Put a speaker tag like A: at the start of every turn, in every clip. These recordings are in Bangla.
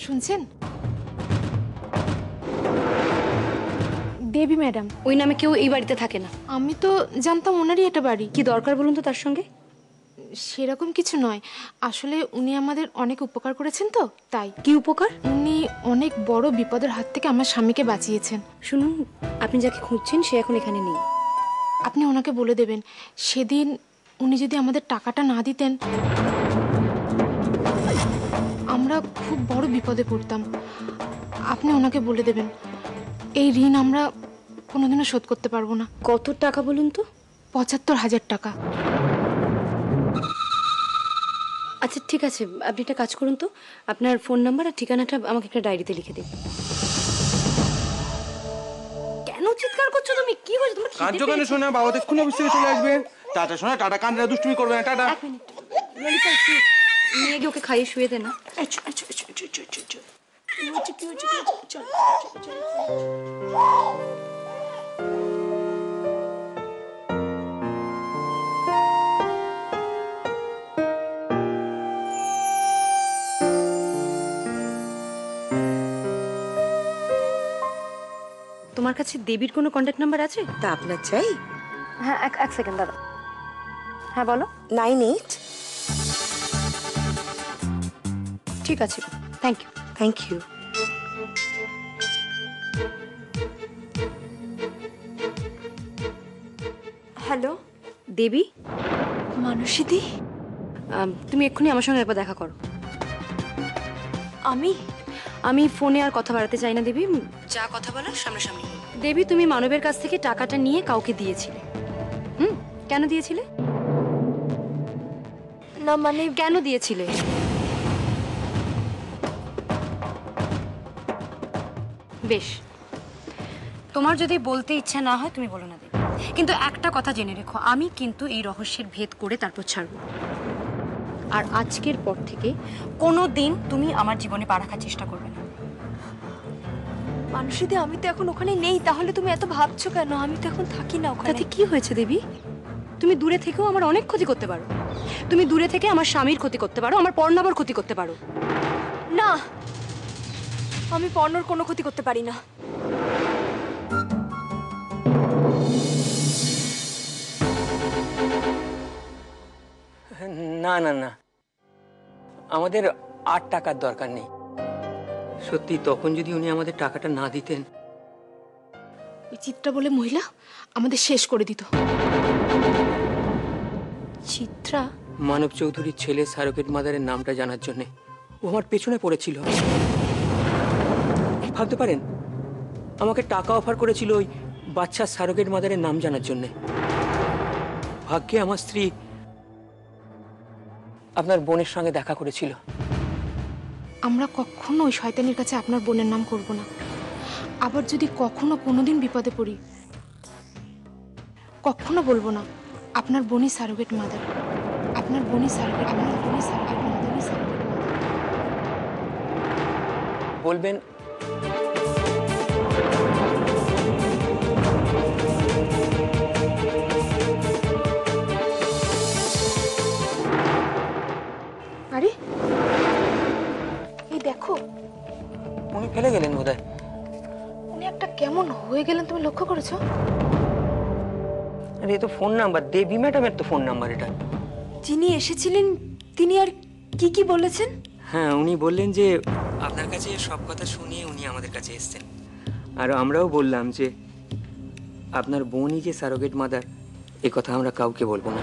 A: শুনছেন? দেবী ম্যাডাম।
B: ওই নামে কেউ এই বাড়িতে থাকে না।
A: আমি তো জানতাম ওনারই এটা বাড়ি।
B: কি দরকার বলুন তো তার সঙ্গে?
A: সেরকম কিছু নয়, আসলে উনি আমাদের অনেক উপকার করেছেন তো তাই।
B: কি উপকার?
A: উনি অনেক বড় বিপদের হাত থেকে আমার স্বামীকে বাঁচিয়েছেন।
B: শুনুন, আপনি যাকে খুঁজছেন সে এখন এখানে নেই।
A: আপনি ওনাকে বলে দেবেন, সেদিন উনি যদি আমাদের টাকাটা না দিতেন আমরা খুব বড় বিপদে পড়তাম। আপনি ওনাকে বলে দেবেন, এই ঋণ আমরা কোনোদিনও শোধ করতে পারবো না।
B: কত টাকা বলুন তো?
A: ৭৫,০০০ টাকা।
B: আচ্ছা ঠিক আছে, আপনি একটা কাজ করুন তো, আপনার ফোন নাম্বার আর ঠিকানাটা আমাকে একটা ডায়েরিতে লিখে দিন। কেন চিৎকার করছো তুমি? কি হয়েছে তোমার?
C: কাঁদছো কেন শোনা? বাবা তো এক্ষুনি অফিস থেকে চলে আসবে। টাটা শোনা, টাটা। কান্দরা দুষ্টুমি করবে না। টাটা।
B: এক মিনিট ললিতা, একটু নিয়ে গিয়ে ওকে খাইয়ে শুয়ে দে না। তোমার কাছে দেবীর কোনো কন্ট্যাক্ট নাম্বার আছে?
D: তা আপনার চাই?
B: হ্যাঁ, এক সেকেন্ড দাঁড়াও। হ্যাঁ বলো।
D: 98।
B: ঠিক আছে, thank you.
D: Thank you.
B: Hello Devi.
A: মানসীদি,
B: তুমি এক্ষুনি আমার সঙ্গে একবার দেখা করো। আমি ফোনে আর কথা বাড়াতে চাই না দেবী, যা কথা বলার সামনাসামনি। দেবী, তুমি মানবের কাছ থেকে টাকাটা নিয়ে কাউকে দিয়েছিলে। কেন দিয়েছিলে?
A: না মানে
B: কেন দিয়েছিলে? বেশ, তোমার যদি বলতে ইচ্ছা না হয় তুমি বলো না দেবী, কিন্তু একটা কথা জেনে রেখো, আমি কিন্তু এই রহস্যের ভেদ করে তারপর ছাড়বো। আর আজকের পর থেকে কোনো দিন তুমি আমার জীবনে পা রাখার চেষ্টা করবে না।
A: মানসীদি, আমি তো এখন ওখানে নেই, তাহলে তুমি এত ভাবছো কেন? আমি তো এখন থাকি না ওখানে।
B: তাতে কি হয়েছে দেবী? তুমি দূরে থেকেও আমার অনেক ক্ষতি করতে পারো। তুমি দূরে থেকে আমার স্বামীর ক্ষতি করতে পারো, আমার পর্ণাবার ক্ষতি করতে পারো।
A: না, আমি পর্ণর কোনো ক্ষতি করতে পারি না।
E: না না না, আমাদের আর টাকার দরকার নেই। সত্যি তখন যদি উনি আমাদের টাকাটা না দিতেন।
A: ওই চিত্রা বলে মহিলা আমাদের শেষ করে দিত।
B: চিত্রা?
E: মানব চৌধুরীর ছেলে সারোগেট মাদারের নামটা জানার জন্য ও আমার পেছনে পড়েছিল। ভাবতে পারেন, আমাকে টাকা অফার করেছিল ওই বাচ্চা সারোগেট মাদারের নাম জানার জন্য। ভাগ্যে আমার স্ত্রী আপনার বোনের সঙ্গে দেখা করেছিল।
A: আমরা কখনো ওই শয়তানের কাছে আপনার বোনের নাম করব না। আবার যদি কখনো কোনোদিন বিপদে পড়ি, কখনো বলবো না আপনার বোনই সারোগেট মাদার। আপনার বোনই সারোগেট, আপনার বোনই সারোগেট, আপনার বোনই সারোগেট
E: বলবেন
A: আরে এই দেখো,
E: উনি ফেলে গেলেন বোধহয়।
A: উনি একটা কেমন হয়ে গেলেন, তুমি লক্ষ্য করেছো?
E: আরে এ তো ফোন নাম্বার, দেবী ম্যাডামের তো ফোন নাম্বার এটা।
A: যিনি এসেছিলেন তিনি আর কি কি বলেছেন?
E: হ্যাঁ, উনি বললেন যে আপনার কাছে সব কথা শুনিয়ে উনি আমাদের কাছে এসেছেন। আর আমরাও বললাম যে আপনার বোনই যে সারোগেট মাদার, এ কথা আমরা কাউকে বলবো না।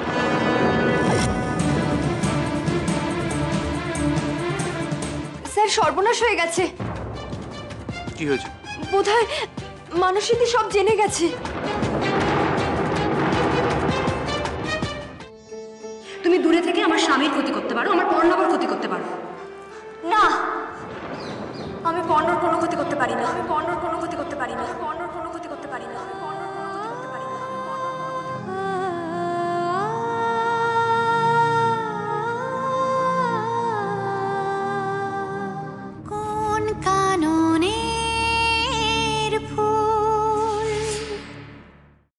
A: স্যার, সর্বনাশ হয়ে গেছে।
C: কি হয়েছে?
A: বোধহয় মানসীদি সব জেনে গেছে।
B: তুমি দূরে থেকে আমার স্বামীর ক্ষতি করতে পারো, আমার পর্ণাবার ক্ষতি করতে পারো।